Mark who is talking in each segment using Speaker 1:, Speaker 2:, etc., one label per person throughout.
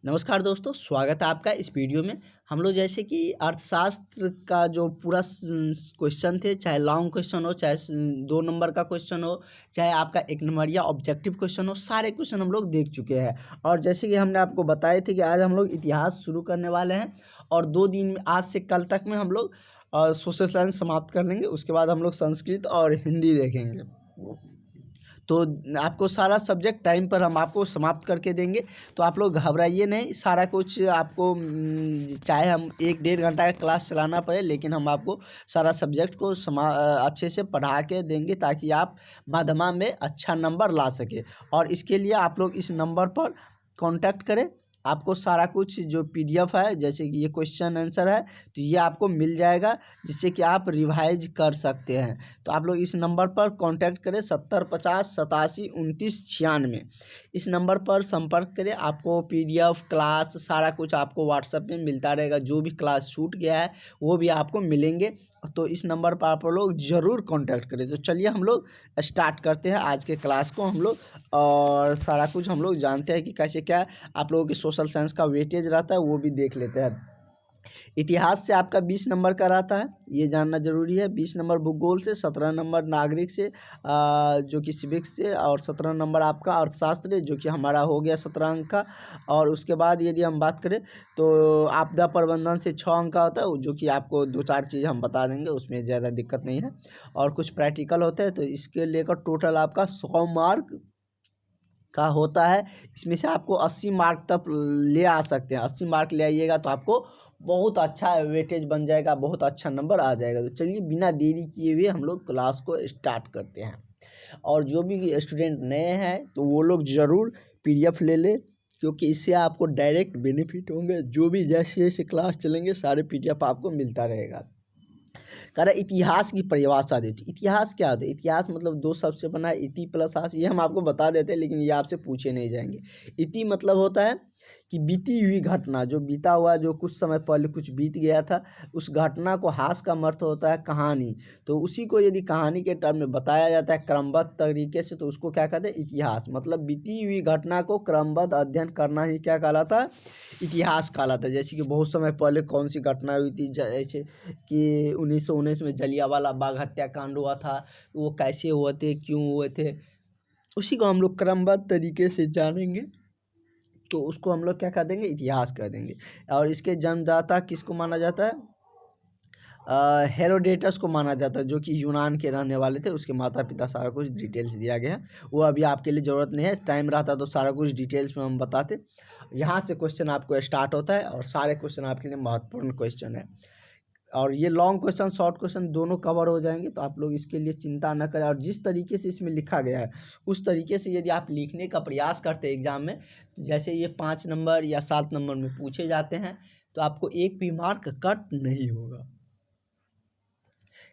Speaker 1: नमस्कार दोस्तों, स्वागत है आपका इस वीडियो में। हम लोग जैसे कि अर्थशास्त्र का जो पूरा क्वेश्चन थे, चाहे लॉन्ग क्वेश्चन हो, चाहे 2 नंबर का क्वेश्चन हो, चाहे आपका 1 नंबर या ऑब्जेक्टिव क्वेश्चन हो, सारे क्वेश्चन हम लोग देख चुके हैं। और जैसे कि हमने आपको बताए थे कि आज हम लोग इतिहास शुरू करने वाले हैं और 2 दिन में, आज से कल तक में हम लोग सोशल साइंस समाप्त कर लेंगे। उसके बाद हम लोग संस्कृत और हिंदी देखेंगे। तो आपको सारा सब्जेक्ट टाइम पर हम आपको समाप्त करके देंगे, तो आप लोग घबराइए नहीं। सारा कुछ आपको चाहे हम 1-1.5 घंटा का क्लास चलाना पड़े, लेकिन हम आपको सारा सब्जेक्ट को अच्छे से पढ़ा के देंगे ताकि आप माध्यमा में अच्छा नंबर ला सके। और इसके लिए आप लोग इस नंबर पर कांटेक्ट करें। आपको सारा कुछ जो पीडीएफ है, जैसे कि ये क्वेश्चन आंसर है, तो ये आपको मिल जाएगा, जिससे कि आप रिवाइज कर सकते हैं। तो आप लोग इस नंबर पर कांटेक्ट करें 7050 87 29 96। इस नंबर पर संपर्क करें। आपको पीडीएफ क्लास सारा कुछ आपको व्हाट्सएप में मिलता रहेगा। जो भी क्लास छूट गया है वो भी आपको मिलेंगे। तो इस नंबर पर आप लोग ज़रूर कांटेक्ट करें। तो चलिए हम लोग स्टार्ट करते हैं आज के क्लास को हम लोग। और सारा कुछ हम लोग जानते हैं कि कैसे क्या आप लोगों की सोशल साइंस का वेटेज रहता है, वो भी देख लेते हैं। इतिहास से आपका 20 नंबर का रहता है, ये जानना जरूरी है। 20 नंबर भूगोल से, 17 नंबर नागरिक से जो कि सिविक्स से, और 17 नंबर आपका अर्थशास्त्र जो कि हमारा हो गया 17 अंक का। और उसके बाद यदि हम बात करें तो आपदा प्रबंधन से 6 अंक का होता है, जो कि आपको 2-4 चीज़ हम बता देंगे, उसमें ज़्यादा दिक्कत नहीं है। और कुछ प्रैक्टिकल होते हैं, तो इसके लेकर टोटल आपका 100 मार्क का होता है। इसमें से आपको 80 मार्क तक ले आ सकते हैं। 80 मार्क ले आइएगा तो आपको बहुत अच्छा वेटेज बन जाएगा, बहुत अच्छा नंबर आ जाएगा। तो चलिए बिना देरी किए हुए हम लोग क्लास को स्टार्ट करते हैं। और जो भी स्टूडेंट नए हैं तो वो लोग ज़रूर पीडीएफ ले लें, क्योंकि इससे आपको डायरेक्ट बेनिफिट होंगे। जो भी जैसे जैसे क्लास चलेंगे सारे पीडीएफ आपको मिलता रहेगा। कह रहा इतिहास की परिभाषा देती। इतिहास क्या होता है? इतिहास मतलब 2 शब्द से बना है, इति प्लस हास। ये हम आपको बता देते हैं, लेकिन ये आपसे पूछे नहीं जाएंगे। इति मतलब होता है कि बीती हुई घटना, जो बीता हुआ, जो कुछ समय पहले कुछ बीत गया था, उस घटना को। हास का अर्थ होता है कहानी। तो उसी को यदि कहानी के टर्म में बताया जाता है क्रमबद्ध तरीके से, तो उसको क्या कहते हैं? इतिहास। मतलब बीती हुई घटना को क्रमबद्ध अध्ययन करना ही क्या कहलाता है? इतिहास कहलाता है। जैसे कि बहुत समय पहले कौन सी घटना हुई थी, जैसे कि 1919 में जलियांवाला बाग हत्याकांड हुआ था, वो कैसे हुए थे, क्यों हुए थे, उसी को हम लोग क्रमबद्ध तरीके से जानेंगे। तो उसको हम लोग क्या कह देंगे? इतिहास कह देंगे। और इसके जन्मदाता किसको माना जाता है? हेरोडेटस को माना जाता है, जो कि यूनान के रहने वाले थे। उसके माता पिता, सारा कुछ डिटेल्स दिया गया है। वो अभी आपके लिए ज़रूरत नहीं है, टाइम रहता तो सारा कुछ डिटेल्स में हम बताते। यहाँ से क्वेश्चन आपको स्टार्ट होता है और सारे क्वेश्चन आपके लिए महत्वपूर्ण क्वेश्चन है। और ये लॉन्ग क्वेश्चन, शॉर्ट क्वेश्चन दोनों कवर हो जाएंगे, तो आप लोग इसके लिए चिंता न करें। और जिस तरीके से इसमें लिखा गया है उस तरीके से यदि आप लिखने का प्रयास करते हैं एग्जाम में, तो जैसे ये 5 नंबर या 7 नंबर में पूछे जाते हैं, तो आपको एक भी मार्क कट नहीं होगा।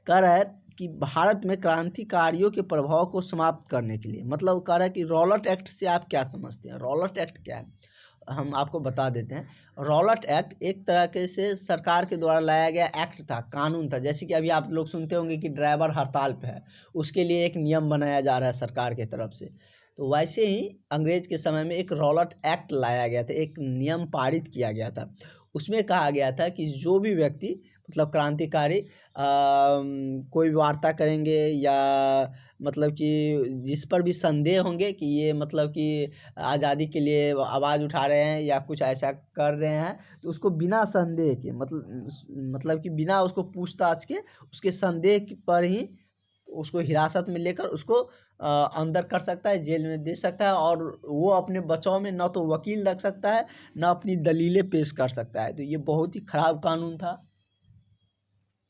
Speaker 1: कह रहा है कि भारत में क्रांतिकारियों के प्रभाव को समाप्त करने के लिए, मतलब कह रहा है कि रॉलट एक्ट से आप क्या समझते हैं? रॉलट एक्ट क्या है, हम आपको बता देते हैं। रॉलट एक्ट एक तरह के से सरकार के द्वारा लाया गया एक्ट था, कानून था। जैसे कि अभी आप लोग सुनते होंगे कि ड्राइवर हड़ताल पे है, उसके लिए एक नियम बनाया जा रहा है सरकार की तरफ से। तो वैसे ही अंग्रेज के समय में एक रॉलट एक्ट लाया गया था, एक नियम पारित किया गया था। उसमें कहा गया था कि जो भी व्यक्ति, मतलब क्रांतिकारी, कोई भी वार्ता करेंगे या मतलब कि जिस पर भी संदेह होंगे कि ये मतलब कि आज़ादी के लिए आवाज़ उठा रहे हैं या कुछ ऐसा कर रहे हैं, तो उसको बिना संदेह के, मतलब कि बिना उसको पूछताछ के, उसके संदेह पर ही उसको हिरासत में लेकर उसको अंदर कर सकता है, जेल में दे सकता है। और वो अपने बचाव में न तो वकील रख सकता है, न अपनी दलीलें पेश कर सकता है। तो ये बहुत ही खराब कानून था।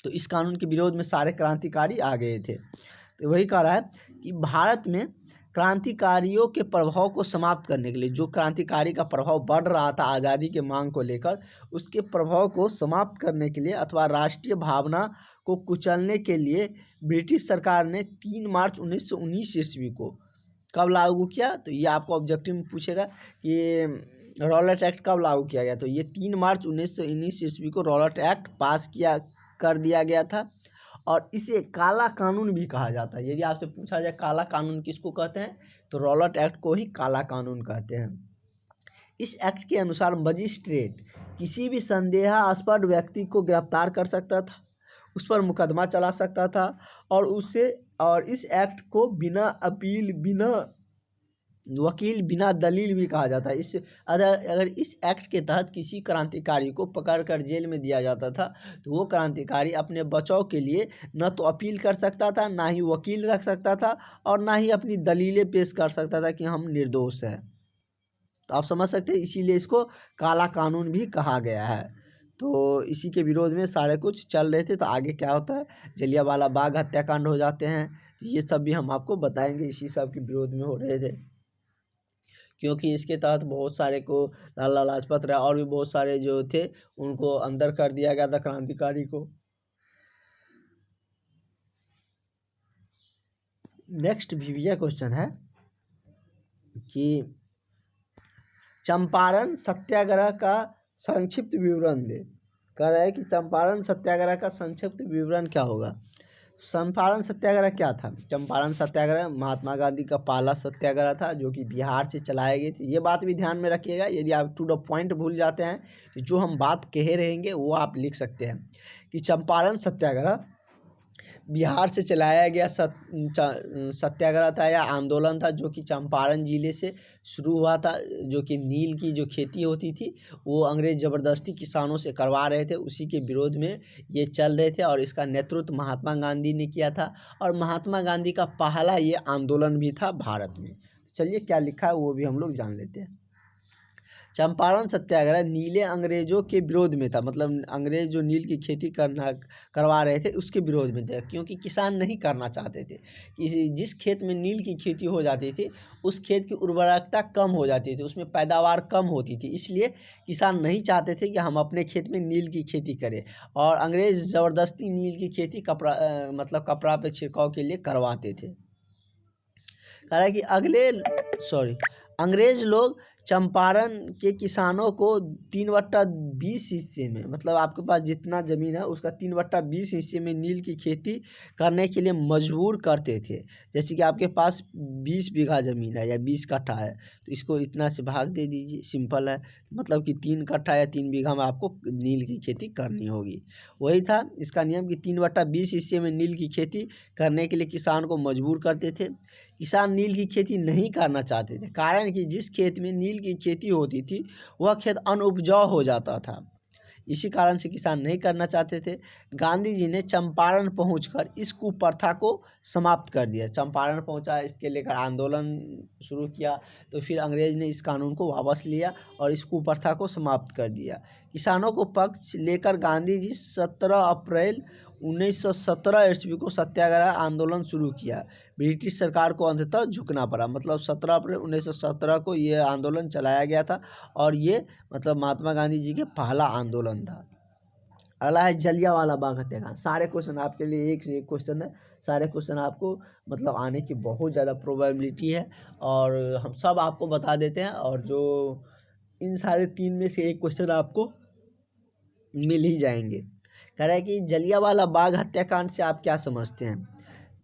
Speaker 1: तो इस कानून के विरोध में सारे क्रांतिकारी आ गए थे। तो वही कह रहा है कि भारत में क्रांतिकारियों के प्रभाव को समाप्त करने के लिए, जो क्रांतिकारी का प्रभाव बढ़ रहा था आज़ादी के मांग को लेकर, उसके प्रभाव को समाप्त करने के लिए अथवा राष्ट्रीय भावना को कुचलने के लिए ब्रिटिश सरकार ने 3 मार्च 1919 ईस्वी को कब लागू किया? तो ये आपको ऑब्जेक्टिव में पूछेगा कि रॉलट एक्ट कब लागू किया गया। तो ये 3 मार्च 1919 ईस्वी को रॉलट एक्ट पास कर दिया गया था। और इसे काला कानून भी कहा जाता है। यदि आपसे पूछा जाए काला कानून किसको कहते हैं, तो रॉलट एक्ट को ही काला कानून कहते हैं। इस एक्ट के अनुसार मजिस्ट्रेट किसी भी संदेहास्पद व्यक्ति को गिरफ्तार कर सकता था, उस पर मुकदमा चला सकता था और इस एक्ट को बिना अपील, बिना वकील, बिना दलील भी कहा जाता है। अगर इस एक्ट के तहत किसी क्रांतिकारी को पकड़कर जेल में दिया जाता था तो वो क्रांतिकारी अपने बचाव के लिए न तो अपील कर सकता था, ना ही वकील रख सकता था और ना ही अपनी दलीलें पेश कर सकता था कि हम निर्दोष हैं। तो आप समझ सकते हैं, इसीलिए इसको काला कानून भी कहा गया है। तो इसी के विरोध में सारे कुछ चल रहे थे। तो आगे क्या होता है, जलियांवाला बाग हत्याकांड हो जाते हैं, तो ये सब भी हम आपको बताएंगे। इसी सब के विरोध में हो रहे थे, क्योंकि इसके तहत बहुत सारे को लाला लाजपत राय और भी बहुत सारे जो थे उनको अंदर कर दिया गया था, क्रांतिकारी को। नेक्स्ट भीविया क्वेश्चन है कि चंपारण सत्याग्रह का संक्षिप्त विवरण दे। कह रहा है कि चंपारण सत्याग्रह का संक्षिप्त विवरण क्या होगा। चंपारण सत्याग्रह क्या था। चंपारण सत्याग्रह महात्मा गांधी का पहला सत्याग्रह था जो कि बिहार से चलाए गए थे। ये बात भी ध्यान में रखिएगा, यदि आप टू द पॉइंट भूल जाते हैं कि जो हम बात कहे रहेंगे वो आप लिख सकते हैं कि चंपारण सत्याग्रह बिहार से चलाया गया सत्याग्रह था या आंदोलन था, जो कि चंपारण जिले से शुरू हुआ था। जो कि नील की जो खेती होती थी वो अंग्रेज ज़बरदस्ती किसानों से करवा रहे थे, उसी के विरोध में ये चल रहे थे और इसका नेतृत्व महात्मा गांधी ने किया था और महात्मा गांधी का पहला ये आंदोलन भी था भारत में। चलिए क्या लिखा है वो भी हम लोग जान लेते हैं। चंपारण सत्याग्रह नीले अंग्रेजों के विरोध में था, मतलब अंग्रेज जो नील की खेती करवा रहे थे उसके विरोध में थे, क्योंकि किसान नहीं करना चाहते थे कि जिस खेत में नील की खेती हो जाती थी उस खेत की उर्वरकता कम हो जाती थी, उसमें पैदावार कम होती थी, इसलिए किसान नहीं चाहते थे कि हम अपने खेत में नील की खेती करें और अंग्रेज ज़बरदस्ती नील की खेती कपड़ा पे छिड़काव के लिए करवाते थे। कह रहा है कि अंग्रेज लोग चंपारण के किसानों को 3/20 हिस्से में, मतलब आपके पास जितना ज़मीन है उसका 3/20 हिस्से में नील की खेती करने के लिए मजबूर करते थे। जैसे कि आपके पास 20 बीघा ज़मीन है या 20 कट्ठा है तो इसको इतना से भाग दे दीजिए, सिंपल है। मतलब कि 3 कट्ठा या 3 बीघा में आपको नील की खेती करनी होगी। वही था इसका नियम कि 3/20 हिस्से में नील की खेती करने के लिए किसान को मजबूर करते थे। किसान नील की खेती नहीं करना चाहते थे, कारण कि जिस खेत में नील की खेती होती थी वह खेत अनउपजाऊ हो जाता था, इसी कारण से किसान नहीं करना चाहते थे। गांधी जी ने चंपारण पहुंचकर इस कुप्रथा को समाप्त कर दिया। चंपारण पहुंचा, इसके लेकर आंदोलन शुरू किया, तो फिर अंग्रेज ने इस कानून को वापस लिया और इस कुप्रथा को समाप्त कर दिया। किसानों को पक्ष लेकर गांधी जी 17 अप्रैल 1917 ईस्वी को सत्याग्रह आंदोलन शुरू किया। ब्रिटिश सरकार को अंततः झुकना पड़ा, मतलब 17 अप्रैल 1917 को ये आंदोलन चलाया गया था और ये मतलब महात्मा गांधी जी के पहला आंदोलन था। अगला है जलियांवाला बाग हत्याकांड। सारे क्वेश्चन आपके लिए एक से एक क्वेश्चन है, सारे क्वेश्चन आपको मतलब आने की बहुत ज़्यादा प्रोबेबिलिटी है और हम सब आपको बता देते हैं। और जो इन सारे 3 में से एक क्वेश्चन आपको मिल ही जाएंगे। कह रहा है कि जलियांवाला बाग हत्याकांड से आप क्या समझते हैं।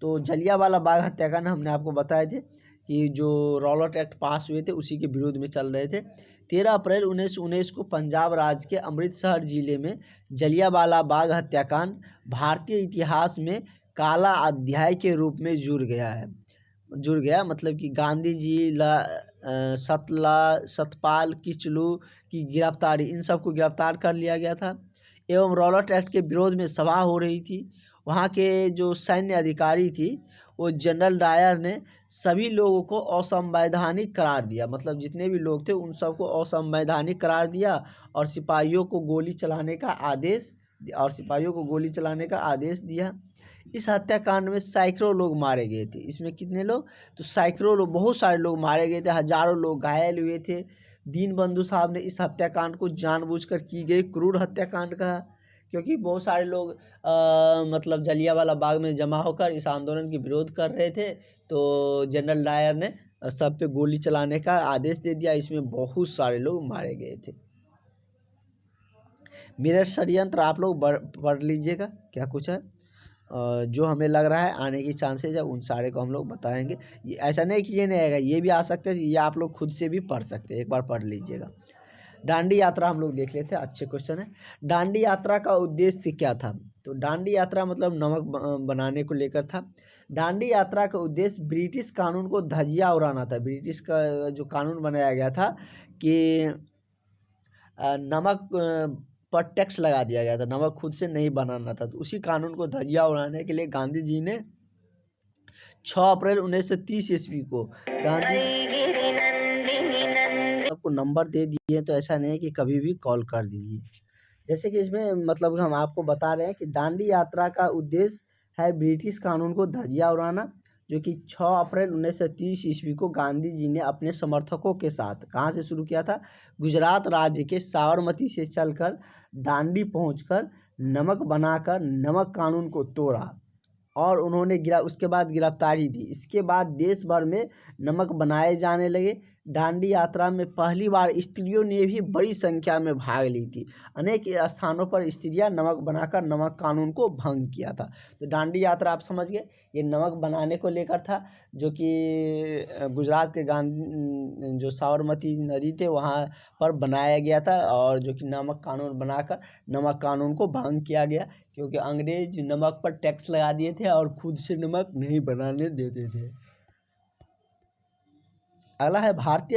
Speaker 1: तो जलियांवाला बाग हत्याकांड हमने आपको बताए थे कि जो रॉलेट एक्ट पास हुए थे उसी के विरोध में चल रहे थे। 13 अप्रैल 1919 को पंजाब राज्य के अमृतसर जिले में जलियांवाला बाग हत्याकांड भारतीय इतिहास में काला अध्याय के रूप में जुड़ गया। मतलब कि गांधी जी सतपाल किचलू की गिरफ्तारी, इन सबको गिरफ्तार कर लिया गया था एवं रॉलेट एक्ट के विरोध में सभा हो रही थी। वहाँ के जो सैन्य अधिकारी थी वो जनरल डायर ने सभी लोगों को असंवैधानिक करार दिया, मतलब जितने भी लोग थे उन सबको असंवैधानिक करार दिया और सिपाहियों को गोली चलाने का आदेश दिया। इस हत्याकांड में सैकड़ों लोग मारे गए थे। इसमें कितने लोग, तो सैकड़ों लोग, बहुत सारे लोग मारे गए थे, हजारों लोग घायल हुए थे। दीनबंधु साहब ने इस हत्याकांड को जानबूझकर की गई क्रूर हत्याकांड कहा, क्योंकि बहुत सारे लोग मतलब जलियांवाला बाग में जमा होकर इस आंदोलन के विरोध कर रहे थे, तो जनरल डायर ने सब पे गोली चलाने का आदेश दे दिया। इसमें बहुत सारे लोग मारे गए थे। मेरठ षड्यंत्र आप लोग पढ़ लीजिएगा क्या कुछ है, जो हमें लग रहा है आने की चांसेज है उन सारे को हम लोग बताएंगे। ऐसा नहीं कि ये नहीं आएगा, ये भी आ सकता है, ये आप लोग खुद से भी पढ़ सकते हैं, एक बार पढ़ लीजिएगा। दांडी यात्रा हम लोग देख लेते हैं, अच्छे क्वेश्चन है। दांडी यात्रा का उद्देश्य क्या था? तो दांडी यात्रा मतलब नमक बनाने को लेकर था। दांडी यात्रा का उद्देश्य ब्रिटिश कानून को धज्जियां उड़ाना था। ब्रिटिश का जो कानून बनाया गया था कि नमक पर टैक्स लगा दिया गया था, नमक खुद से नहीं बनाना था, तो उसी कानून को धज्जियां उड़ाने के लिए गांधी जी ने 6 अप्रैल 1930 ईस्वी को गांधी आपको नंबर दे दिए, तो ऐसा नहीं है कि कभी भी कॉल कर दीजिए। जैसे कि इसमें मतलब हम आपको बता रहे हैं कि दांडी यात्रा का उद्देश्य है ब्रिटिश कानून को धज्जियां उड़ाना, जो कि 6 अप्रैल 1930 ईस्वी को गांधी जी ने अपने समर्थकों के साथ कहाँ से शुरू किया था? गुजरात राज्य के साबरमती से चलकर दांडी पहुंचकर नमक बनाकर नमक कानून को तोड़ा और उन्होंने उसके बाद गिरफ्तारी दी। इसके बाद देश भर में नमक बनाए जाने लगे। दांडी यात्रा में पहली बार स्त्रियों ने भी बड़ी संख्या में भाग ली थी। अनेक स्थानों पर स्त्रियां नमक बनाकर नमक कानून को भंग किया था। तो दांडी यात्रा आप समझ गए, ये नमक बनाने को लेकर था, जो कि गुजरात के जो साबरमती नदी थे वहाँ पर बनाया गया था, और जो कि नमक कानून बनाकर नमक कानून को भंग किया गया, क्योंकि अंग्रेज नमक पर टैक्स लगा दिए थे और खुद से नमक नहीं बनाने देते थे। अगला है भारत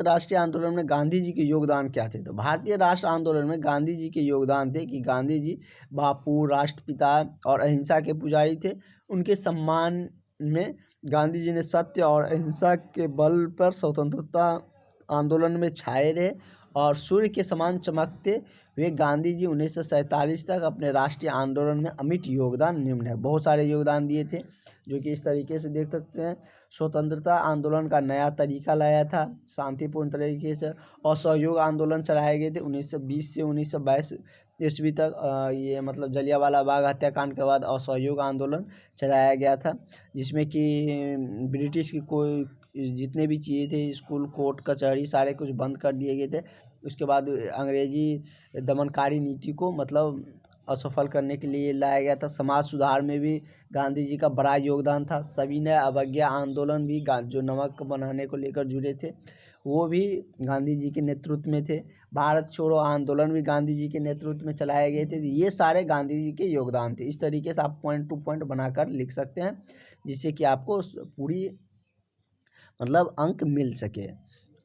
Speaker 1: राष्ट्रीय आंदोलन में गांधी जी के योगदान क्या थे? तो भारतीय राष्ट्र आंदोलन में गांधी जी के योगदान थे कि गांधी जी बापू, राष्ट्रपिता और अहिंसा के पुजारी थे। उनके सम्मान में गांधी जी ने सत्य और अहिंसा के बल पर स्वतंत्रता आंदोलन में छाए रहे और सूर्य के समान चमकते हुए गांधी जी 1947 तक अपने राष्ट्रीय आंदोलन में अमिट योगदान निम्न है। बहुत सारे योगदान दिए थे, जो कि इस तरीके से देख सकते हैं। स्वतंत्रता आंदोलन का नया तरीका लाया था शांतिपूर्ण तरीके से, और सहयोग आंदोलन चलाए गए थे 1920 से 1922 ईस्वी तक। ये मतलब जलियांवाला बाग हत्याकांड के बाद असहयोग आंदोलन चलाया गया था, जिसमें कि ब्रिटिश की कोई जितने भी चीज़ें थे, स्कूल, कोर्ट, कचहरी, सारे कुछ बंद कर दिए गए थे। उसके बाद अंग्रेजी दमनकारी नीति को मतलब असफल करने के लिए लाया गया था। समाज सुधार में भी गांधी जी का बड़ा योगदान था। सविनय अवज्ञा आंदोलन भी जो नमक बनाने को लेकर जुड़े थे, वो भी गांधी जी के नेतृत्व में थे। भारत छोड़ो आंदोलन भी गांधी जी के नेतृत्व में चलाए गए थे। ये सारे गांधी जी के योगदान थे। इस तरीके से आप पॉइंट टू पॉइंट बनाकर लिख सकते हैं, जिससे कि आपको पूरी मतलब अंक मिल सके।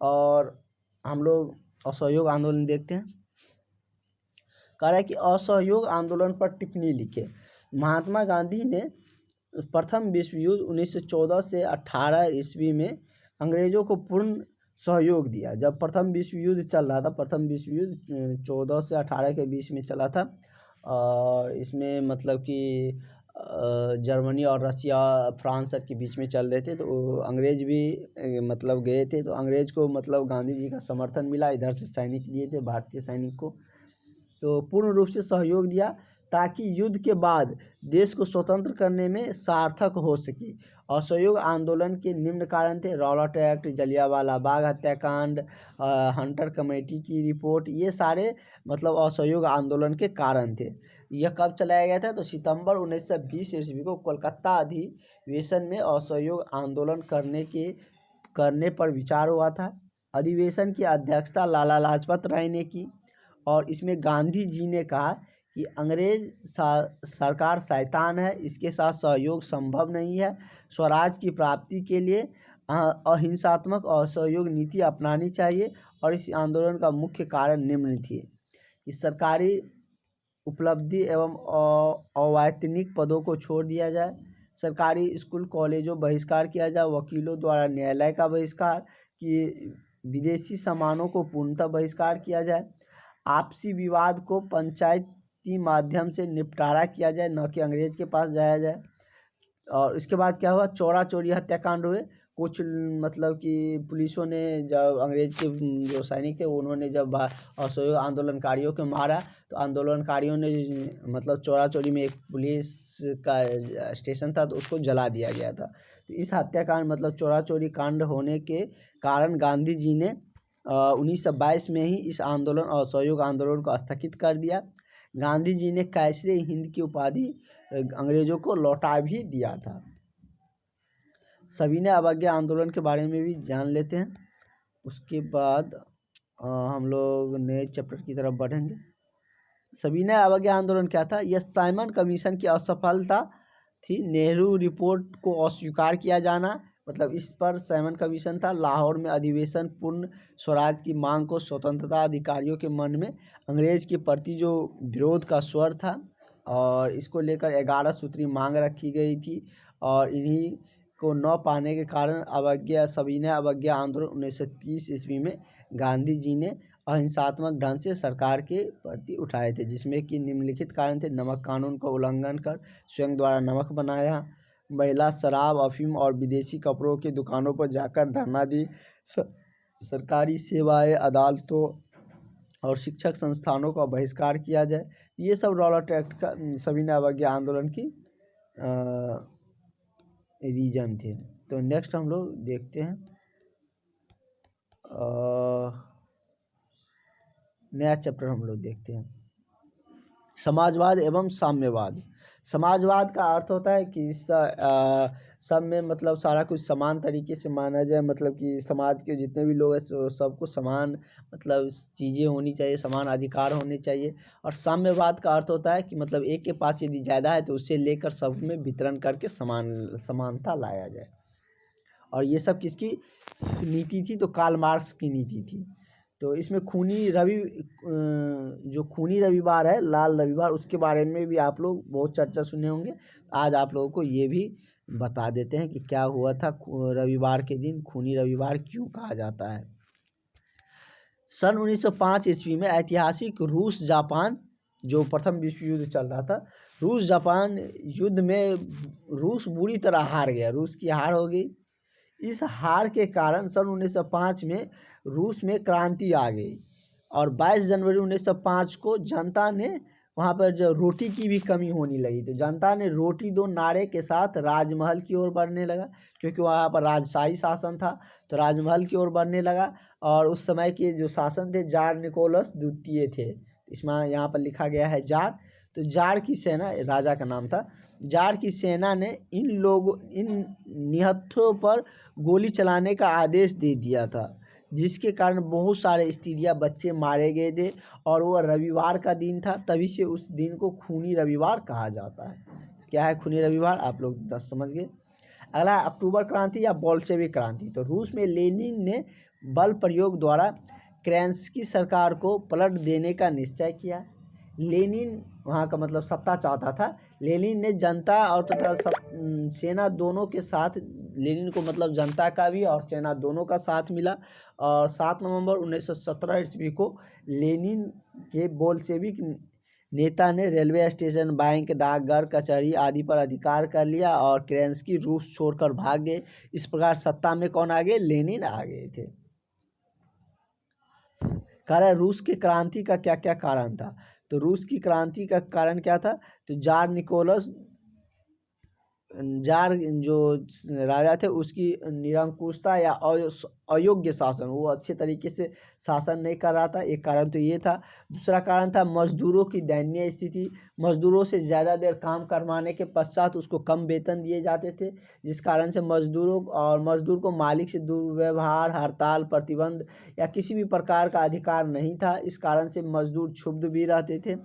Speaker 1: और हम लोग असहयोग आंदोलन देखते हैं। कह रहा है कि असहयोग आंदोलन पर टिप्पणी लिखे। महात्मा गांधी ने प्रथम विश्व युद्ध 1914 से 18 ईस्वी में अंग्रेजों को पूर्ण सहयोग दिया। जब प्रथम विश्व युद्ध चल रहा था, प्रथम विश्व युद्ध 14 से 18 के बीच में चला था, और इसमें मतलब कि जर्मनी और रसिया, फ्रांस के बीच में चल रहे थे, तो अंग्रेज भी मतलब गए थे। तो अंग्रेज को मतलब गांधी जी का समर्थन मिला, इधर से सैनिक दिए थे भारतीय सैनिक को, तो पूर्ण रूप से सहयोग दिया ताकि युद्ध के बाद देश को स्वतंत्र करने में सार्थक हो सके। असहयोग आंदोलन के निम्न कारण थे: रॉलेट एक्ट, जलियांवाला बाग हत्याकांड, हंटर कमेटी की रिपोर्ट, ये सारे मतलब असहयोग आंदोलन के कारण थे। यह कब चलाया गया था? तो सितंबर 1920 ईस्वी को कोलकाता अधिवेशन में असहयोग आंदोलन करने पर विचार हुआ था। अधिवेशन की अध्यक्षता लाला लाजपत राय ने की, और इसमें गांधी जी ने कहा कि अंग्रेज सरकार शैतान है, इसके साथ सहयोग संभव नहीं है। स्वराज की प्राप्ति के लिए अहिंसात्मक और सहयोग नीति अपनानी चाहिए, और इस आंदोलन का मुख्य कारण निम्न थी कि सरकारी उपलब्धि एवं अवैतनिक पदों को छोड़ दिया जाए, सरकारी स्कूल कॉलेजों बहिष्कार किया जाए, वकीलों द्वारा न्यायालय का बहिष्कार, कि विदेशी सामानों को पूर्णतः बहिष्कार किया जाए, आपसी विवाद को पंचायती माध्यम से निपटारा किया जाए, न कि अंग्रेज के पास जाया जाए। और इसके बाद क्या हुआ? चौरा चौरी हत्याकांड हुए। कुछ मतलब कि पुलिसों ने, जब अंग्रेज के जो सैनिक थे उन्होंने जब असहयोग आंदोलनकारियों को मारा, तो आंदोलनकारियों ने मतलब चौरा चौरी में एक पुलिस का स्टेशन था, तो उसको जला दिया गया था। तो इस हत्याकांड मतलब चौरा चौरी कांड होने के कारण गांधी जी ने 1922 में ही इस आंदोलन और असहयोग आंदोलन को स्थगित कर दिया। गांधी जी ने कैसरे हिंद की उपाधि अंग्रेजों को लौटा भी दिया था। सविनय अवज्ञा आंदोलन के बारे में भी जान लेते हैं। उसके बाद हम लोग नए चैप्टर की तरफ बढ़ेंगे। सविनय अवज्ञा आंदोलन क्या था? यह साइमन कमीशन की असफलता थी। नेहरू रिपोर्ट को अस्वीकार किया जाना, मतलब इस पर साइमन कमीशन था। लाहौर में अधिवेशन, पूर्ण स्वराज की मांग को स्वतंत्रता अधिकारियों के मन में अंग्रेज के प्रति जो विरोध का स्वर था, और इसको लेकर 11 सूत्री मांग रखी गई थी, और इन्हीं को न पाने के कारण सविनय अवज्ञा आंदोलन 1930 ईस्वी में गांधी जी ने अहिंसात्मक ढंग से सरकार के प्रति उठाए थे, जिसमें कि निम्नलिखित कारण थे: नमक कानून का उल्लंघन कर स्वयं द्वारा नमक बनाया, महिला शराब, अफीम और विदेशी कपड़ों की दुकानों पर जाकर धरना दी, सरकारी सेवाएं, अदालतों और शिक्षक संस्थानों का बहिष्कार किया जाए। ये सब रॉलेट एक्ट का सविनय अवज्ञा आंदोलन की रीजन थे। तो नेक्स्ट हम लोग देखते हैं नया चैप्टर हम लोग देखते हैं, समाजवाद एवं साम्यवाद। समाजवाद का अर्थ होता है कि सब में मतलब सारा कुछ समान तरीके से माना जाए, मतलब कि समाज के जितने भी लोग हैं सबको समान मतलब चीज़ें होनी चाहिए, समान अधिकार होने चाहिए। और साम्यवाद का अर्थ होता है कि मतलब एक के पास यदि ज़्यादा है तो उससे लेकर सब में वितरण करके समानता लाया जाए। और ये सब किसकी नीति थी? तो कार्ल मार्क्स की नीति थी। तो इसमें जो खूनी रविवार है, लाल रविवार, उसके बारे में भी आप लोग बहुत चर्चा सुने होंगे। आज आप लोगों को ये भी बता देते हैं कि क्या हुआ था रविवार के दिन, खूनी रविवार क्यों कहा जाता है। सन 1905 ईस्वी में ऐतिहासिक रूस जापान जो प्रथम विश्व युद्ध चल रहा था, रूस जापान युद्ध में रूस बुरी तरह हार गया, रूस की हार हो गई। इस हार के कारण सन 1905 में रूस में क्रांति आ गई, और 22 जनवरी 1905 को जनता ने वहाँ पर जो रोटी की भी कमी होने लगी, तो जनता ने रोटी दो नारे के साथ राजमहल की ओर बढ़ने लगा, क्योंकि वहाँ पर राजशाही शासन था, तो राजमहल की ओर बढ़ने लगा। और उस समय के जो शासन थे जार निकोलस द्वितीय थे, इसमें यहाँ पर लिखा गया है जार। तो जार की सेना, राजा का नाम था, जार की सेना ने इन निहत्थों पर गोली चलाने का आदेश दे दिया था, जिसके कारण बहुत सारे स्त्रियां बच्चे मारे गए थे। और वह रविवार का दिन था, तभी से उस दिन को खूनी रविवार कहा जाता है। क्या है खूनी रविवार? आप लोग समझ गए। अगला अक्टूबर क्रांति या बोल्शेविक क्रांति। तो रूस में लेनिन ने बल प्रयोग द्वारा केरेंस्की सरकार को पलट देने का निश्चय किया। लेनिन वहाँ का मतलब सत्ता चाहता था। लेनिन ने जनता और तथा सेना दोनों के साथ, लेनिन को मतलब जनता का भी और सेना दोनों का साथ मिला, और 7 नवंबर 1917 ईस्वी को लेनिन के बोल्शेविक नेता ने रेलवे स्टेशन, बैंक, डाकघर, कचहरी आदि पर अधिकार कर लिया, और केरेंस्की रूस छोड़कर भाग गए। इस प्रकार सत्ता में कौन आ गए? लेनिन आ गए थे। कारण रूस की क्रांति का क्या क्या कारण था? तो रूस की क्रांति का कारण क्या था? तो जार जो राजा थे उसकी निरंकुशता या अयोग्य शासन, वो अच्छे तरीके से शासन नहीं कर रहा था, एक कारण तो ये था। दूसरा कारण था मजदूरों की दयनीय स्थिति। मजदूरों से ज़्यादा देर काम करवाने के पश्चात उसको कम वेतन दिए जाते थे, जिस कारण से मजदूर को मालिक से दुर्व्यवहार, हड़ताल, प्रतिबंध या किसी भी प्रकार का अधिकार नहीं था। इस कारण से मजदूर क्षुब्ध भी रहते थे।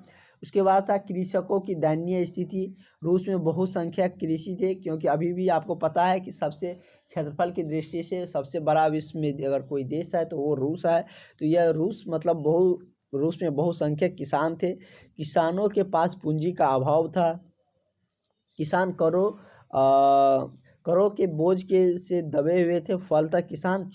Speaker 1: उसके बाद था कृषकों की दयनीय स्थिति। रूस में बहुसंख्यक कृषि थे, क्योंकि अभी भी आपको पता है कि सबसे क्षेत्रफल की दृष्टि से सबसे बड़ा विश्व में अगर कोई देश है तो वो रूस है। तो यह रूस मतलब रूस में बहुसंख्यक किसान थे। किसानों के पास पूंजी का अभाव था। किसान करों के बोझ के से दबे हुए थे। फलतः किसान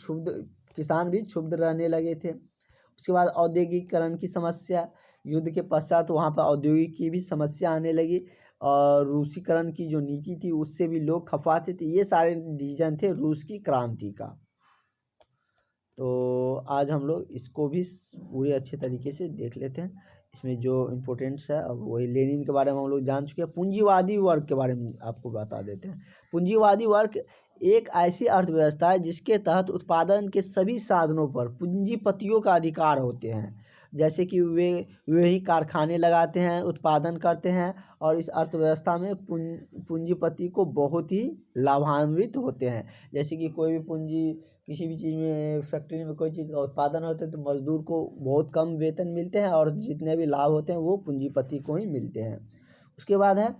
Speaker 1: भी क्षुब्ध रहने लगे थे। उसके बाद औद्योगिकीकरण की समस्या। युद्ध के पश्चात वहाँ पर औद्योगिक की भी समस्या आने लगी, और रूसीकरण की जो नीति थी उससे भी लोग खफा थे। तो ये सारे रीजन थे रूस की क्रांति का। तो आज हम लोग इसको भी पूरे अच्छे तरीके से देख लेते हैं। इसमें जो इम्पोर्टेंट्स है, अब वही लेनिन के बारे में हम लोग जान चुके हैं। पूंजीवादी वर्ग के बारे में आपको बता देते हैं। पूंजीवादी वर्ग एक ऐसी अर्थव्यवस्था है जिसके तहत उत्पादन के सभी साधनों पर पूंजीपतियों का अधिकार होते हैं। जैसे कि वे ही कारखाने लगाते हैं, उत्पादन करते हैं, और इस अर्थव्यवस्था में पूंजीपति को बहुत ही लाभान्वित होते हैं। जैसे कि कोई भी पूंजी किसी भी चीज़ में फैक्ट्री में कोई चीज़ का उत्पादन होता है तो मजदूर को बहुत कम वेतन मिलते हैं और जितने भी लाभ होते हैं वो पूंजीपति को ही मिलते हैं। उसके बाद है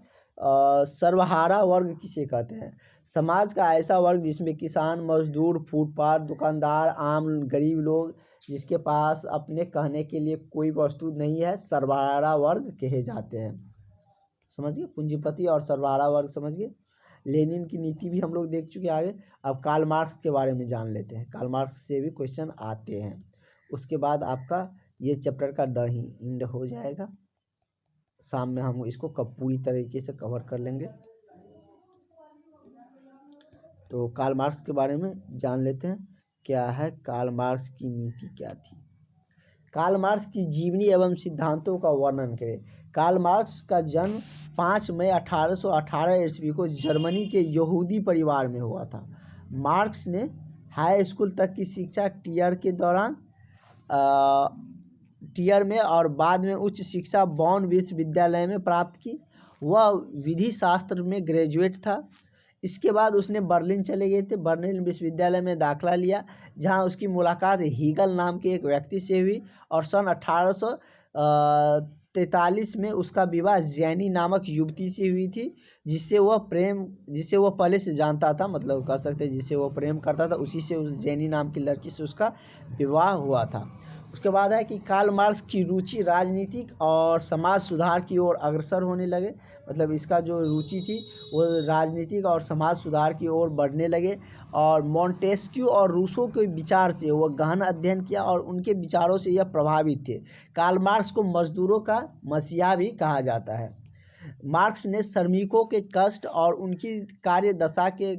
Speaker 1: सर्वहारा वर्ग किसे कहते हैं? समाज का ऐसा वर्ग जिसमें किसान, मजदूर, फुटपाथ दुकानदार, आम गरीब लोग जिसके पास अपने कहने के लिए कोई वस्तु नहीं है, सर्वहारा वर्ग कहे जाते हैं। समझ गए? पूंजीपति और सर्वहारा वर्ग समझ गए। लेनिन की नीति भी हम लोग देख चुके आगे। अब कार्ल मार्क्स के बारे में जान लेते हैं। कार्ल मार्क्स से भी क्वेश्चन आते हैं। उसके बाद आपका ये चैप्टर का ड ही एंड हो जाएगा। शाम में हम इसको पूरी तरीके से कवर कर लेंगे। तो कार्ल मार्क्स के बारे में जान लेते हैं। क्या है कार्ल मार्क्स की नीति क्या थी? कार्ल मार्क्स की जीवनी एवं सिद्धांतों का वर्णन करें। कार्ल मार्क्स का जन्म 5 मई 1818 ईस्वी को जर्मनी के यहूदी परिवार में हुआ था। मार्क्स ने हाई स्कूल तक की शिक्षा टियर में और बाद में उच्च शिक्षा बॉन विश्वविद्यालय में प्राप्त की। वह विधि शास्त्र में ग्रेजुएट था। इसके बाद उसने बर्लिन चले गए थे। बर्लिन विश्वविद्यालय में दाखिला लिया जहां उसकी मुलाकात हीगल नाम के एक व्यक्ति से हुई और सन 1843 में उसका विवाह जैनी नामक युवती से हुई थी जिससे वह पहले से जानता था, मतलब कह सकते हैं जिससे वह प्रेम करता था, उसी से उस जैनी नाम की लड़की से उसका विवाह हुआ था। उसके बाद है कि कार्ल मार्क्स की रुचि राजनीतिक और समाज सुधार की ओर अग्रसर होने लगे। मतलब इसका जो रुचि थी वो राजनीतिक और समाज सुधार की ओर बढ़ने लगे और मॉन्टेस्क्यू और रूसो के विचार से वह गहन अध्ययन किया और उनके विचारों से यह प्रभावित थे। कार्ल मार्क्स को मजदूरों का मसीहा भी कहा जाता है। मार्क्स ने श्रमिकों के कष्ट और उनकी कार्य दशा के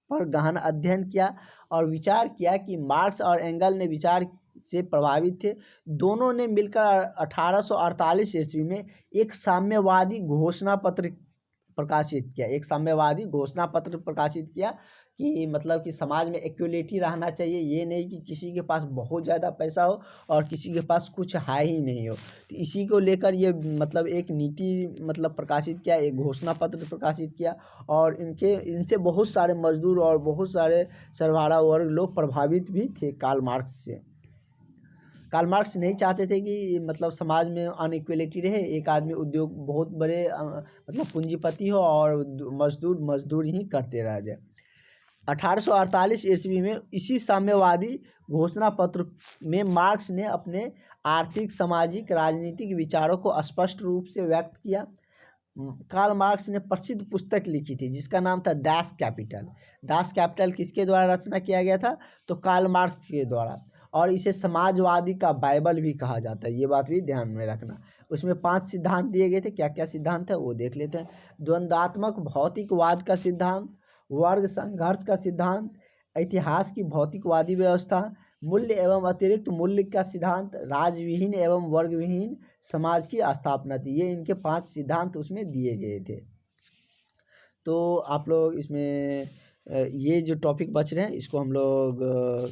Speaker 1: पर गहन अध्ययन किया और विचार किया कि मार्क्स और एंगल ने विचार से प्रभावित थे। दोनों ने मिलकर 1848 ईस्वी में एक साम्यवादी घोषणा पत्र प्रकाशित किया कि मतलब कि समाज में इक्वलिटी रहना चाहिए। ये नहीं कि किसी के पास बहुत ज़्यादा पैसा हो और किसी के पास कुछ है ही नहीं हो। तो इसी को लेकर ये मतलब एक नीति मतलब प्रकाशित किया, एक घोषणा पत्र प्रकाशित किया और इनसे बहुत सारे मजदूर और बहुत सारे सर्वहारा वर्ग लोग प्रभावित भी थे कार्ल मार्क्स से। कार्ल मार्क्स नहीं चाहते थे कि मतलब समाज में अनइक्वलिटी रहे, एक आदमी उद्योग बहुत बड़े मतलब पूंजीपति हो और मजदूर ही करते रह जाए। 1848 ईस्वी में इसी साम्यवादी घोषणा पत्र में मार्क्स ने अपने आर्थिक, सामाजिक, राजनीतिक विचारों को स्पष्ट रूप से व्यक्त किया। कार्ल मार्क्स ने प्रसिद्ध पुस्तक लिखी थी जिसका नाम था दास कैपिटल। दास कैपिटल किसके द्वारा रचना किया गया था? तो कार्ल मार्क्स के द्वारा, और इसे समाजवादी का बाइबल भी कहा जाता है। ये बात भी ध्यान में रखना। उसमें 5 सिद्धांत दिए गए थे। क्या क्या सिद्धांत है वो देख लेते हैं। द्वंद्वात्मक भौतिकवाद का सिद्धांत, वर्ग संघर्ष का सिद्धांत, इतिहास की भौतिकवादी व्यवस्था, मूल्य एवं अतिरिक्त मूल्य का सिद्धांत, राजविहीन एवं वर्गविहीन समाज की स्थापना थी। ये इनके 5 सिद्धांत उसमें दिए गए थे। तो आप लोग इसमें ये जो टॉपिक बच रहे हैं इसको हम लोग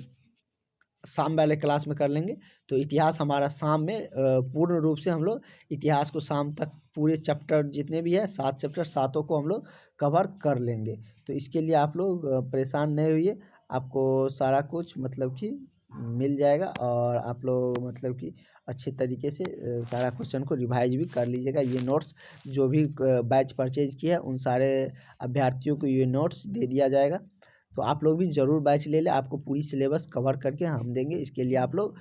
Speaker 1: शाम वाले क्लास में कर लेंगे। तो इतिहास हमारा शाम में पूर्ण रूप से हम लोग इतिहास को शाम तक पूरे चैप्टर जितने भी है 7 चैप्टर 7 को हम लोग कवर कर लेंगे। तो इसके लिए आप लोग परेशान नहीं होइए, आपको सारा कुछ मतलब कि मिल जाएगा और आप लोग मतलब कि अच्छे तरीके से सारा क्वेश्चन को रिवाइज भी कर लीजिएगा। ये नोट्स जो भी बैच परचेज किया है उन सारे अभ्यर्थियों को ये नोट्स दे दिया जाएगा। तो आप लोग भी ज़रूर बैच ले लें, आपको पूरी सिलेबस कवर करके हम देंगे। इसके लिए आप लोग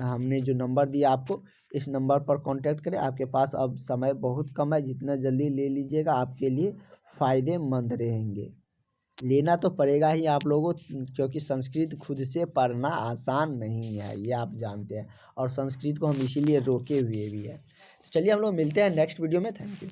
Speaker 1: हमने जो नंबर दिया आपको इस नंबर पर कांटेक्ट करें। आपके पास अब समय बहुत कम है, जितना जल्दी ले लीजिएगा आपके लिए फ़ायदेमंद रहेंगे। लेना तो पड़ेगा ही आप लोगों को, क्योंकि संस्कृत खुद से पढ़ना आसान नहीं है, ये आप जानते हैं, और संस्कृत को हम इसीलिए रोके हुए भी है। तो चलिए हम लोग मिलते हैं नेक्स्ट वीडियो में। Thank you.